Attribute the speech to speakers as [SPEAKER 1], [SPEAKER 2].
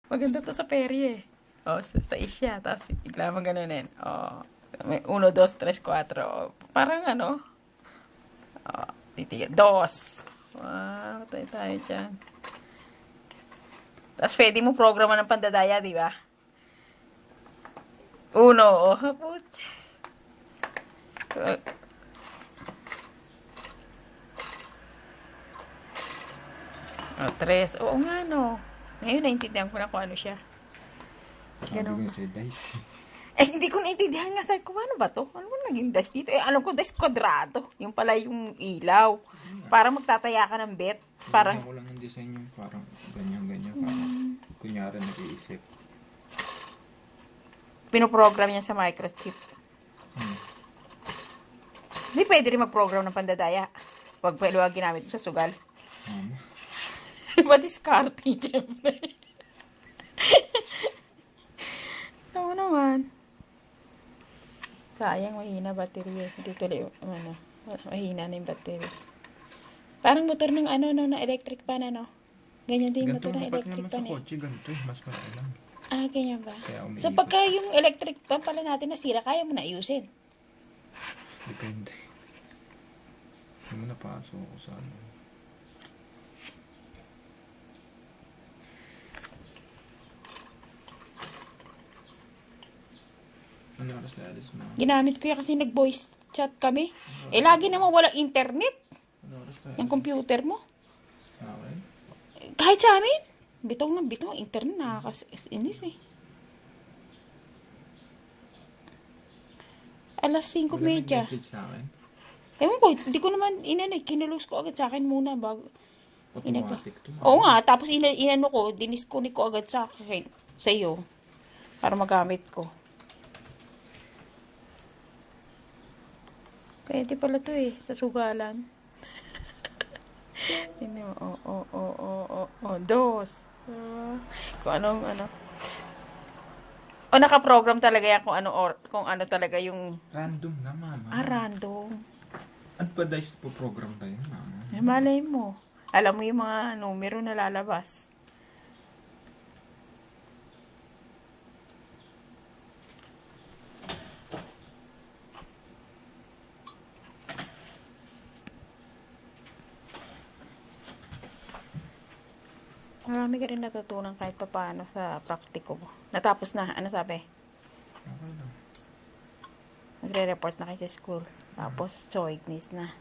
[SPEAKER 1] Maganda to sa perye eh. Oh, sa isya. Tapos bigla mo ganunin. Oh, may 1, 2, 3, 4. Oh, parang ano. Oh, titiga. 2. Wow, tayo dyan. Tapos pwede mo programa ng pandadaya, di ba? 1. Oh, hapot. 3. Oo nga, no. Ngayon, naintindihan ko na kung ano siya.
[SPEAKER 2] Sabi ko sa dice.
[SPEAKER 1] Hindi ko naintindihan nga. Sabi ko, ano ba to? Ano ba naging dice dito? Alam ko, dice kwadrado. Yung pala yung ilaw. Para magtataya ka ng bet.
[SPEAKER 2] Parang ko lang yung design yung parang ganyan-ganyan. Parang kunyari nag-iisip.
[SPEAKER 1] Pinoprogram niya sa microchip. Hindi pwede rin mag-program ng pandadaya. Huwag ginamit mo sa sugal. Discarding, siyempre. Tama naman. Sayang, mahina battery. Hindi tuloy, mahina na yung battery. Parang motor ng ng electric pan, ano? Ganyan din yung motor ng electric pan.
[SPEAKER 2] Ganito sa kotse, ganito mas marami lang.
[SPEAKER 1] Ganyan ba? So, pagka yung electric pan pala natin nasira, kaya mo na ayusin?
[SPEAKER 2] Depende. Hindi mo napasok ko sa ano. Ano oras na alis mo?
[SPEAKER 1] Ginamit ko yan kasi nag-voice chat kami. Lagi naman walang internet.
[SPEAKER 2] Ano oras na
[SPEAKER 1] Yung computer mo.
[SPEAKER 2] Okay.
[SPEAKER 1] Kahit sa amin. Bitaw ang internet. Nakakasinis eh. 5:30.
[SPEAKER 2] Wala nag-message sa akin?
[SPEAKER 1] Ewan ko, hindi ko naman kinulus ko agad sa akin muna bago.
[SPEAKER 2] Automatic to.
[SPEAKER 1] Oo nga, tapos dinisconnect ko agad sa akin, sa iyo, para magamit ko. Pwede pala to eh, sa sugalan. Dos. Kung anong naka-program talaga yan kung ano talaga yung...
[SPEAKER 2] Random na, mama.
[SPEAKER 1] Random.
[SPEAKER 2] Ano ba dice po program tayo, mama?
[SPEAKER 1] Malay mo. Alam mo yung mga numero na lalabas. Marami ka rin natutunan kahit paano sa praktiko mo. Natapos na. Ano sabi?
[SPEAKER 2] Okay lang.
[SPEAKER 1] Nagre-report na kayo sa school. Tapos, choignis na.